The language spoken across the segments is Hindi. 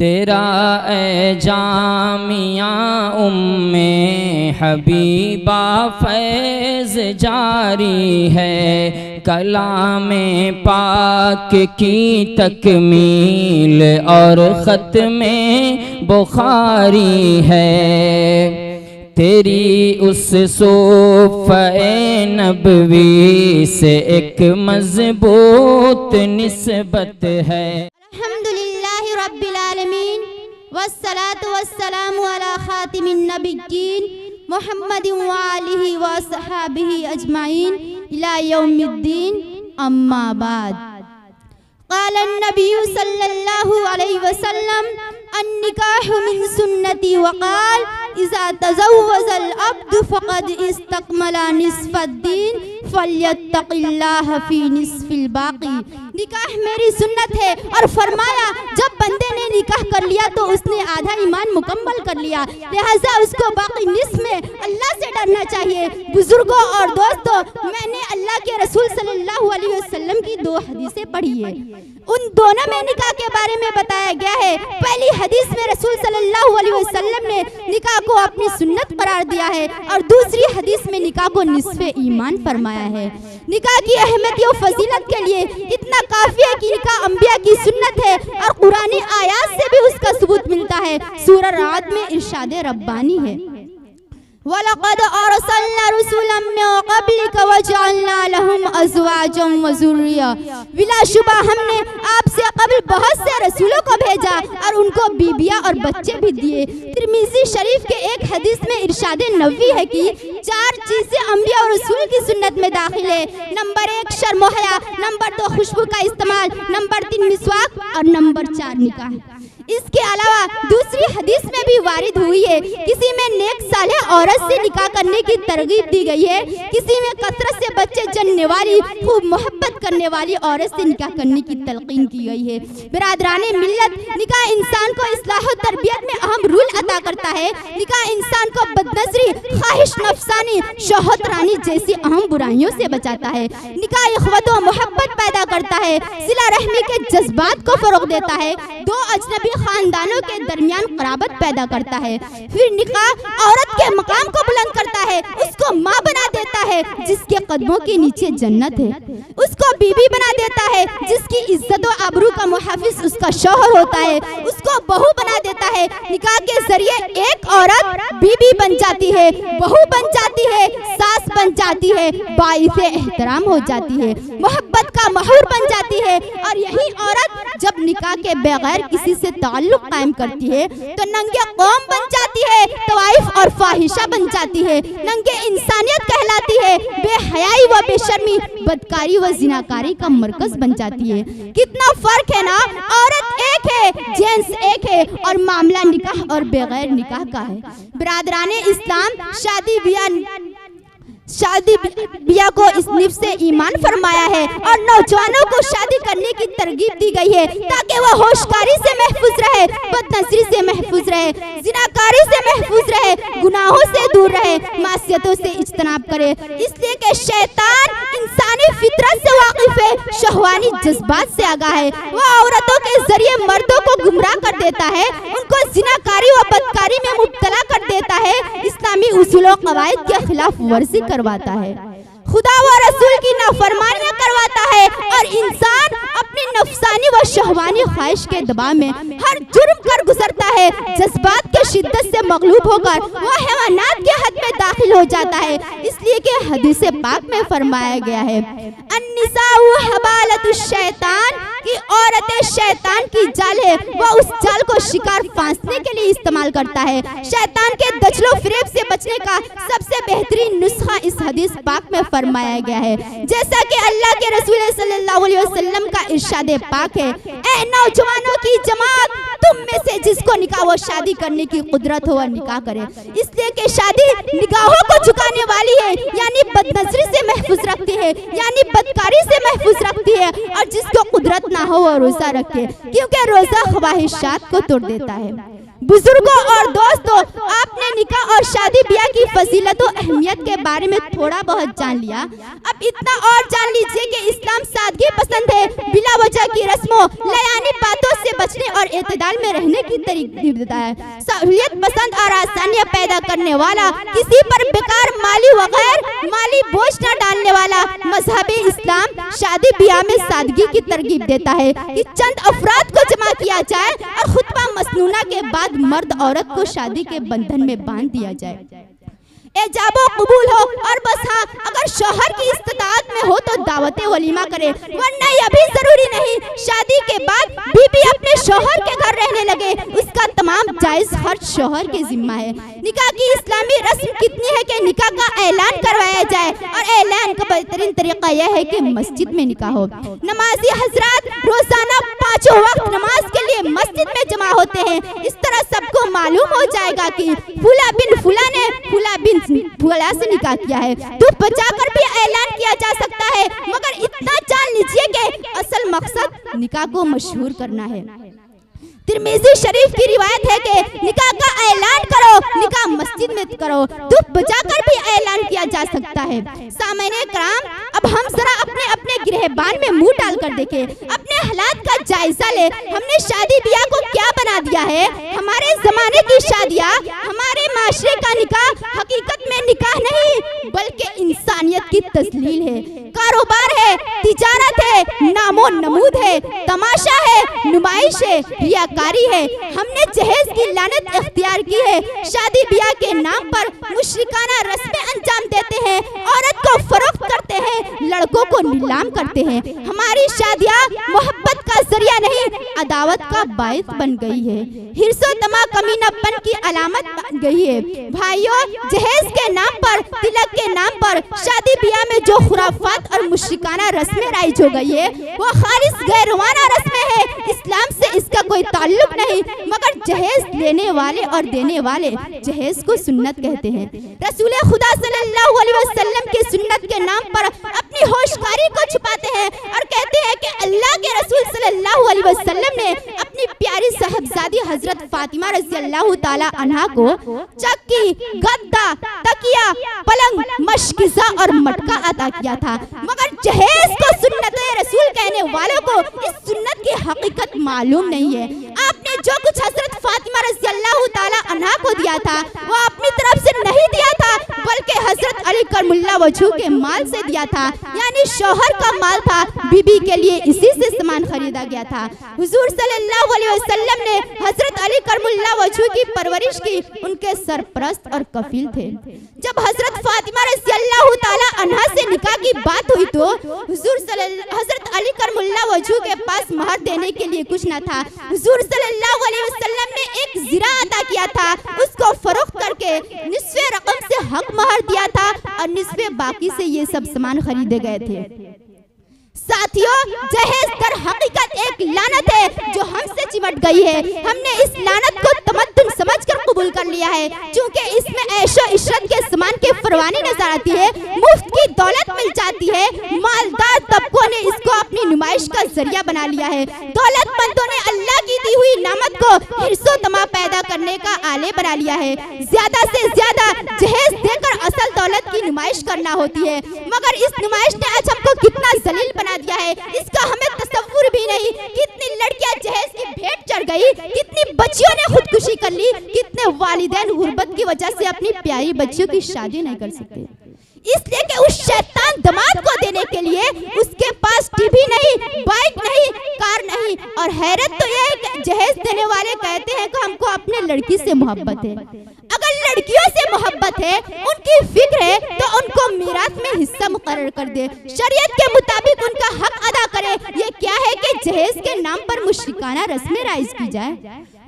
तेरा ए जामिया उम्मे हबीबा फैज़ जारी है, कलामे पाक की तकमील और ख़त्मे बुखारी है। तेरी उस सूफ़े नबवी से एक मज़बूत निस्बत है। अल्हम्दुलिल्लाहि रब्बिल आलमीन वस्सलातु वस्सलामु अला खातिमिन नबिय्यीन मुहम्मदिन व आलिहि व अस्हाबिहि अजमाइन इला यौमिद्दीन, अम्मा बाद। क़ाला अन्नबिय्यु सल्लल्लाहु अलैहि वसल्लम अन्निकाहु मिन सुन्नती व क़ाल इज़ा तज़व्वज़ल अब्दु फ़क़द इस्तकमला निस्फ़द्दीन फ़ल्यत्तक़िल्लाह फ़ी निस्फ़िल बाक़ी। निकाह मेरी सुन्नत है, और फरमाया जब बंदे ने निकाह कर लिया तो उसने आधा ईमान मुकम्मल कर लिया, लिहाजा उसको बाकी निस्फ़ में अल्लाह से डरना चाहिए। बुजुर्गों और दोस्तों, मैंने अल्लाह के रसूल सल्लल्लाहु अलैहि वसल्लम की दो हदीसें पढ़ी है। उन दोनों में निकाह के बारे में बताया गया है। पहली हदीस में रसूल सल्लल्लाहु अलैहि वसल्लम ने निकाह को अपनी सुन्नत करार दिया है, और दूसरी हदीस में निकाह को निस्फ़े ईमान फरमाया है। निकाह की अहमियत और फजीलत के लिए इतना काफी है कि निकाह अंबिया की सुन्नत है, और कुरानी आयात से भी उसका सबूत मिलता है। सूरह रात में इरशाद रब्बानी है, वलक़द अरसलना रसूलन मिन क़ब्लिक वजअलना लहुम अज़वाजन व ज़ुर्रिया। बिलाशुबा हमने आपसे कबल बहुत से रसूलों को भेजा और उनको बीबियाँ और बच्चे भी दिए। तिरमिज़ी शरीफ के एक हदीस में इरशाद नबवी है कि 4 चीज़ें अंबिया और रसूल की सुन्नत में दाखिल है। नंबर 1 शर्म व हया, नंबर 2 खुशबू का इस्तेमाल, नंबर 3 मिसवाक, और नंबर 4 निकाह। इसके अलावा दूसरी हदीस में भी वारिद हुई है, किसी में नेक सालेह औरत से निकाह करने की तरगीब दी गई है, किसी में कसरत से बच्चे जनने वाली खूब मोहब्बत करने वाली औरत से निकाह करने की तलकीन की गई है। बिरादराने मिल्लत, निकाह इंसान को इस्लाह और तरबियत में अहम रूल अदा करता है। निकाह इंसान को बदनजरी, ख्वाहिश नफसानी, शोहरत रानी जैसी अहम बुराइयों से बचाता है। निकाह इख्वत व मोहब्बत पैदा करता है, सिला रहमी के जज्बात को फरोग देता है, दो अजनबी खानदानों के दरमियान क़राबत पैदा करता है। फिर निकाह औरत के मकाम को बुलंद करता है, उसको माँ बना देता है जिसके कदमों के नीचे जन्नत है, उसको बीबी बना देता है जिसकी इज्जत व आबरू का मुहाफिज उसका शौहर होता है, उसको बहू बना देता है। निकाह के जरिए एक औरत बीबी बन जाती है, बहू बन जाती है, सास बन जाती है, बाइसे एहतराम हो जाती है, मोहब्बत का महूर बन जाती है। और यही औरत जब निकाह के बगैर किसी से ताल्लुक कायम करती है तो नंगे कौम बन जाती है, तवाइफ और फाहिशा बन जाती है, नंगे इंसानियत कहलाती है, बेहयाई व बेशर्मी, बदकारी व जिनाकारी का मरकज बन जाती है। कितना फर्क है ना, औरत एक है, जेंट्स एक है, और मामला निकाह और बगैर निकाह का है। बिरादराने इस्लाम शादी बिया को इस निफ से ईमान फरमाया है, और नौजवानों को शादी करने की तरगीब दी गई है ताकि वह होशकारी से महफूज रहे, बदनजरी से महफूज रहे, जिनाकारी से महफूज रहे, गुनाहों से दूर रहे, मासियतों से इज्तनाब करे। इसलिए कि शैतान इंसानी फितरत से वाकिफ है, शहवानी जज्बात से आगाह है। वह औरतों के जरिए मर्दों को गुमराह कर देता है, उनको जिनाकारी व बदकारी में मुब्तला कर देता है, इस्लामी उसूलों क़वाइद के खिलाफ वर्जी करवाता है, खुदा व रसूल की नाफरमानियां करवाता है, और इंसान अपनी नफसानी व शहवानी ख्वाहिश के दबाव में हर जुर्म कर गुजरता है। जज्बात के शिद्दत से मगलूब होकर वह हैवानात के हद में दाखिल हो जाता है। इसलिए कि हदीस पाक में फरमाया गया है, अन्निसाउ हबालतुश शैतान, कि औरतें शैतान की जाल है, वह उस जाल को शिकार फांसने के लिए इस्तेमाल करता है। शैतान के दचलो फरेब से बचने का सबसे बेहतरीन नुस्खा इस हदीस पाक में फरमाया गया है। जैसा कि अल्लाह के रसूल सल्लल्लाहु अलैहि वसल्लम का इरशाद पाक है, ऐ नौजवानों की जमात, तुम में से जिसको निकाह व शादी करने की कुदरत हो वह निकाह करे। इसलिए कि शादी निगाहों को झुकाने वाली है, यानी बदनजरी से महफूज रखती है, यानी बदकारी से महफूज रखती है, और जिसको कुदरत ना हो वह रोजा रखे, क्योंकि रोजा ख्वाहिशात को तोड़ देता है। बुजुर्गों और दोस्तों, आपने निकाह और शादी ब्याह की फजीलत और अहमियत के बारे में थोड़ा बहुत जान लिया। अब इतना और जान लीजिए कि इस्लाम सादगी पसंद है, बिला वजह की रस्मों, लयानी बातों से बचने और एतदाल में रहने रहने की तरकीब देता है। सहूलियत पसंद और आसानियां पैदा करने वाला, किसी पर बेकार माली वगैरह माली बोझ न डालने वाला मजहब इस्लाम शादी ब्याह में सादगी की तरकीब देता है कि चंद अफराद को जमा किया जाए और खुतबा मसनूना के बाद मर्द औरत को शादी के बंधन में बांध दिया जाए। एजाबो कबूल हो और बस हाँ, अगर शौहर की इस्तात में हो तो दावते वलीमा करे, वरना यह भी जरूरी नहीं शादी के बाद बीबी अपने शौहर के घर रहने लगे, उसका तमाम जायज खर्च शौहर के जिम्मा है। निकाह की इस्लामी रस्म कितनी है कि निकाह का ऐलान करवाया जाए, और ऐलान का बेहतरीन तरीका यह है कि मस्जिद में निकाह हो। नमाजी हजरात रोजाना 5 वक्त नमाज के लिए मस्जिद में जमा होते हैं। इस तरह सबको मालूम हो जाएगा कि फुला बिन फुला ने फुला बिन फुला से निकाह किया है। तो बचाकर भी ऐलान किया जा सकता है, मगर इतना जान लीजिए कि असल मकसद निकाह को मशहूर करना है। तिरमिज़ी शरीफ की रिवायत है कि निकाह का ऐलान करो, निकाह मस्जिद में करो, धूप बजाकर भी ऐलान किया जा सकता है। सामईन कराम, अब हम जरा अपने अपने गिरहबान में मुंह डालकर देखें, अपने हालात का जायजा ले। हमने शादी ब्याह को क्या बना दिया है? हमारे जमाने की शादियाँ, हमारे माशरे का निकाह हकीकत में निकाह नहीं बल्कि इंसानियत की तस्लील है, कारोबार है, तिजारत है, नामो नमूद है, तमाशा है, नुमाइश है, रियाकारी है। हमने जहेज की लानत इख्तियार की है। शादी ब्याह के नाम पर मुशरिकाना रस्में अंजाम देते हैं, औरत को फरोख्त करते हैं, लड़कों को नीलाम करते हैं। हमारी शादियाँ मोहब्बत का जरिया नहीं, अदावत का बायस बन गई है, हिर्सो तमा कमीनापन की अलामत बन गई है। भाइयों, जहेज के नाम पर, तिलक के नाम पर शादी ब्याह में जो खुराफात और मुशरिकाना रस्में राइज हो गई है, वो खालिस गैरवाना रस्में है। इस्लाम से इसका कोई ताल्लुक नहीं, मगर जहेज लेने वाले और देने वाले जहेज को सुन्नत कहते हैं। रसूल खुदा सल्लल्लाहु अलैहि वसल्लम के सुन्नत के नाम पर अपनी होशकारी को छुपाते हैं और कहते हैं कि अल्लाह के रसूल सल्लल्लाहु अलैहि वसल्लम ने अपनी प्यारी साहबजादी हजरत फातिमा रज़ियल्लाहु ताला अन्हा को चक्की, गद्दा, तकिया, पलंग, मशकिज़ा और मटका अता किया था, मगर जहेज को सुन्नत रसूल कहने वालों को इस सुन्नत की हकीकत मालूम नहीं है। आपने जो कुछ हजरत फातिमा रज़ियल्लाहु ताला अन्हा को दिया था, वो अपनी तरफ से नहीं दिया था, बल्कि हजरत अली करमुल्लाह वजहू के माल से दिया था, यानी शौहर का माल था। बीबी के लिए इसी से सामान खरीदा गया था। हुजूर सल्लल्लाहु अलैहि वसल्लम ने हजरत अली करमुल्लाह वजहू की परवरिश की, उनके सरपरस्त और कफील थे। जब हजरत फातिमा रज़ियल्लाहु ताला अन्हा से निकाह की बात हुई तो हजरत अली करमुल्लाह वजहू के पास महर देने के लिए कुछ न था। हुजूर सल्लल्लाहु अलैहि वसल्लम ने एक ज़िरा अता किया था, उसको फरोख्त करके निस्फ़े रकम से हक महर दिया था और निस्फ़े बाकी से ये सब सामान खरीदे गए थे। साथियों, जहेज दर हकीकत एक लानत है जो हमसे चिमट गई है। हमने इस लानत को तमद्दुन समझकर कबूल कर लिया है, क्योंकि इसमें ऐशो इशरत के सामान की फरवानी नजर आती है, मुफ्त की दौलत मिल जाती है। मालदार तबकों ने इसको अपनी नुमाइश का जरिया बना लिया है। दौलतमंदों ने अल्लाह की दी हुई नामत को हिर्सो तमा पैदा करने का आले बना लिया है। ज्यादा से ज्यादा जहेज देकर असल दौलत की नुमाइश करना होती है, मगर इस नुमाइश ने आज हमको कितना जलील बना दिया है, इसका हमें तसव्वुर भी नहीं। कितनी लड़कियां जहेज की भेंट चढ़ गई, कितनी बच्चियों ने खुदकुशी कर ली, कितने वालिदैन गुर्बत की वजह से अपनी प्यारी बच्चियों की शादी नहीं कर सकते, इसलिए कि उस शैतान दामाद को देने के लिए उसके पास टीवी नहीं, बाइक नहीं, कार नहीं। और हैरत तो यह है कि जहेज देने वाले कहते हैं कि हमको अपने लड़की से मोहब्बत है। अगर लड़कियों से मोहब्बत है, उनकी फिक्र है, तो उनको मीरात में हिस्सा मुकर्रर कर दे, शरीयत के मुताबिक उनका हक अदा करे। ये क्या है कि जहेज के नाम पर मुशरिकाना रस्में राइज की जाए।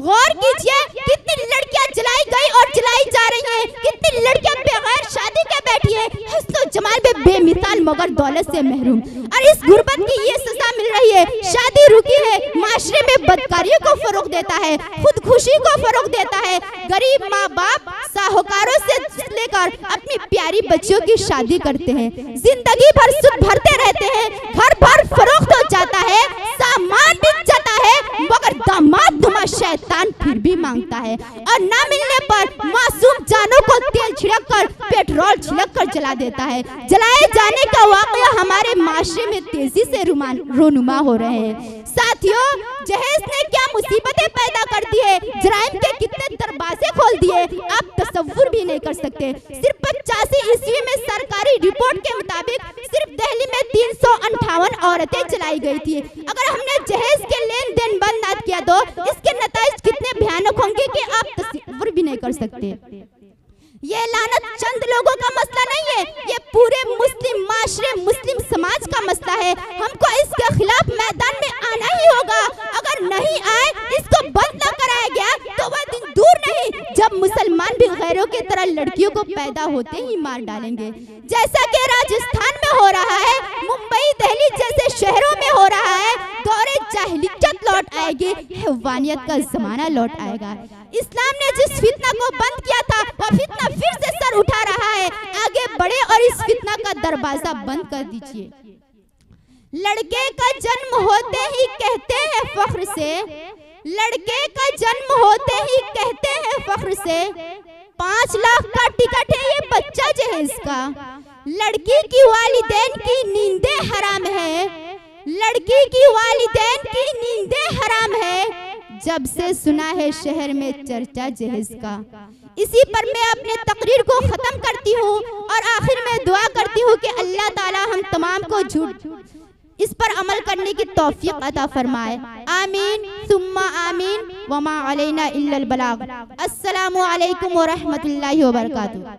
गौर कीजिए, कितनी लड़कियां जलाई गई और जलाई जा रही हैं, कितनी लड़कियां बगैर शादी के बैठी हैं, हुस्न जमाल में बेमिसाल मगर दौलत से महरूम, और इस गुर्बत की ये सजा मिल रही है। शादी रुकी है, माशरे में बदकारियों को फरोग देता है, खुदकुशी को फरोग देता है। गरीब माँ बाप साहूकारों से लेकर अपनी प्यारी बच्चियों की शादी करते हैं, जिंदगी भर सुख भरते रहते हैं, घर भर फरोख्त हो जाता है, सामान बिक जाता है, मगर दामाद दुमा शैतान फिर भी मांगता है, और ना मिलने पर मासूम जानों को तेल छिड़क कर, पेट्रोल छिड़क कर जला देता है। जलाए जाने का वाकया हमारे माशरे में तेजी से रोनुमा हो रहे हैं। साथ साथियों, जहेज ने क्या मुसीबतें पैदा कर दी है, जराइम के कितने दरवाजे खोल दिए, आप तसव्वुर भी नहीं कर सकते। सिर्फ 85 ईस्वी में सरकारी रिपोर्ट के मुताबिक सिर्फ दिल्ली में 358 औरतें जलाई गई थी। अगर हमने जहेज के लेन देन बंद ना किया तो इसके नतीजे कितने भयानक होंगे कि आप तसव्वुर भी नहीं कर सकते। ये लानत चंद लोगों का मसला नहीं है, ये पूरे मुस्लिम माशरे, मुस्लिम समाज का मसला है। हमको इसके खिलाफ मैदान में आना ही होगा। अगर नहीं आए, इसको बंद न कराया गया तो वह दिन दूर नहीं जब मुसलमान भी गैरों की तरह लड़कियों को पैदा होते ही मार डालेंगे, जैसा कि राजस्थान में हो रहा है, मुंबई दिल्ली जैसे शहरों में हो रहा है। दौरे जाहिलियत लौट आएगी, हैवानियत का जमाना लौट आएगा। इस्लाम ने जिस फितना को बंद किया था वह फितना फिर से सर उठा रहा है। आगे बढ़े और इस फितना का दरवाजा बंद कर दीजिए। लड़के का जन्म होते ही कहते हैं फख्र से, लड़के का जन्म होते ही कहते हैं फख्र से, 5 लाख का टिकट है ये बच्चा जहेज का। लड़की की वालिदैन की नींदें हराम है, लड़की की वालिदैन की नींदें हराम है। जब से सुना है शहर में चर्चा जहेज का। इसी पर मैं अपने तकरीर को खत्म करती हूँ और आखिर में दुआ करती हूँ कि अल्लाह ताला हम तमाम को झूठ इस पर अमल करने की तौफीक अता फरमाए। आमीन सुम्मा आमीन। वमा अलैना इल्लल बलाग। अस्सलामु अलैकुम व रहमतुल्लाहि व बरकातुहू।